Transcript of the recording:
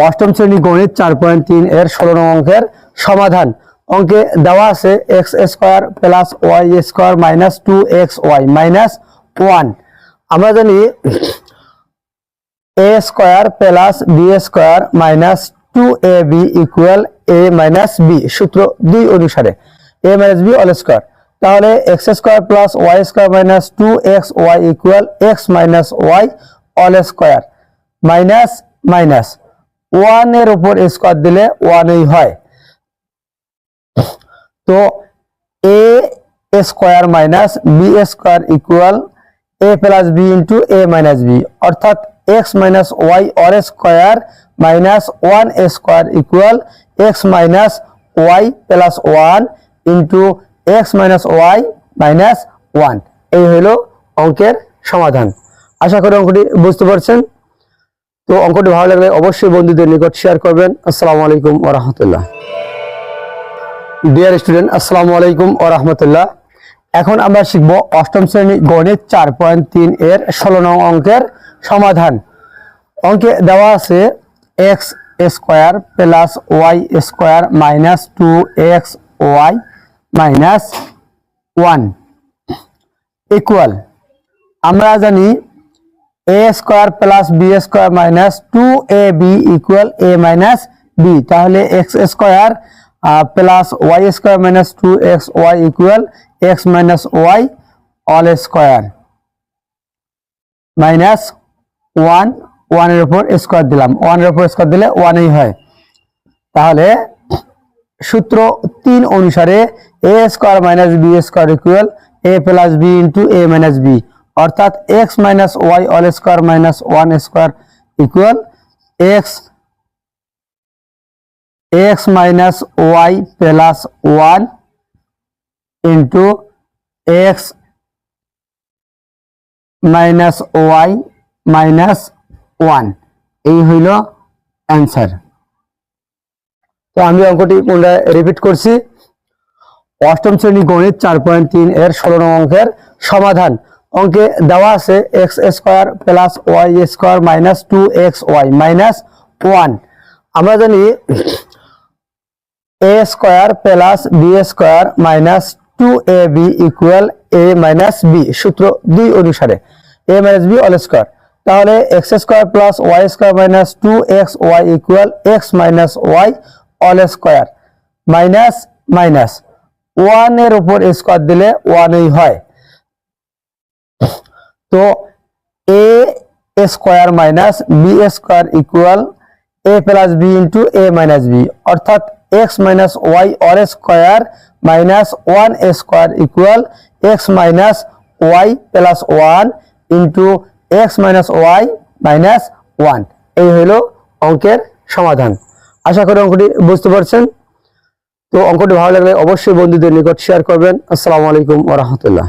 অষ্টম শ্রেণী গণিত 4.3 এর 16 নং অঙ্কের সমাধান। অঙ্কে দেওয়া আছে x square plus y square minus 2xy minus 1। আমরা জানি a square plus b square minus 2ab equal a minus b সূত্র 2 অনুসারে a minus b all square. তাহলে x square plus y square minus 2xy equal x minus y all square minus minus 1 এর উপর square দিলে 1 ই হয়। তো a square minus b square equal a plus b into a minus b, অর্থাৎ x minus y all square minus 1 square equal x minus y plus 1 into x minus y minus 1। এই হলো অঙ্কের সমাধান। আশা করি অঙ্কটি বুঝতে পারছেন। তো অঙ্কটি ভালো লাগলে অবশ্যই বন্ধুদের নিকট শেয়ার করবেন। আসসালামু আলাইকুম ওয়া রাহমাতুল্লাহ। ডিয়ার স্টুডেন্ট, আসসালামু আলাইকুম ওয়া রাহমাতুল্লাহ। এখন আমরা শিখব অষ্টম শ্রেণী গণিত 4.3 এর 16 নং অঙ্কের সমাধান। অঙ্কে দেওয়া আছে x square plus y square minus 2xy minus 1 equal, আমরা জানি a square plus b square minus 2ab equal a minus b। তাহলে x square plus y square minus 2xy equal x minus y all square minus 1। 1 এর উপর square দিলাম, 1 এর উপর square দিলে 1 ই হয়। তাহলে সূত্র 3 অনুসারে a square minus b square equal a plus b into a minus b, অর্থাৎ x minus y all square minus 1 square equal x minus y plus 1 into x minus y minus 1। এই হইল answer. তো আমি অঙ্কটি পুনরায় repeat করছি। অষ্টম শ্রেণী গণিত 4.3 এর 16 নং অঙ্কের সমাধান। অঙ্কে দেওয়া আছে x square plus y square minus 2xy minus 1। আমরা জানি a square plus b square minus 2ab equal a minus b সূত্র 2 অনুসারে a minus b all square. তাহলে x square plus y square minus 2xy equal x minus y all square minus minus 1 এর উপর square দিলে 1 ই হয়। তো a square minus b square equal a plus b into a minus b, অর্থাৎ x minus y all square minus 1 square equal x minus y plus 1 into x minus y minus 1। এই হলো অঙ্কের সমাধান। আশা করি অঙ্কটি বুঝতে পারছেন। তো অঙ্কটি ভালো লাগলে অবশ্যই বন্ধুদের নিকট শেয়ার করবেন। আসসালামু আলাইকুম ওয়া রাহমাতুল্লাহ।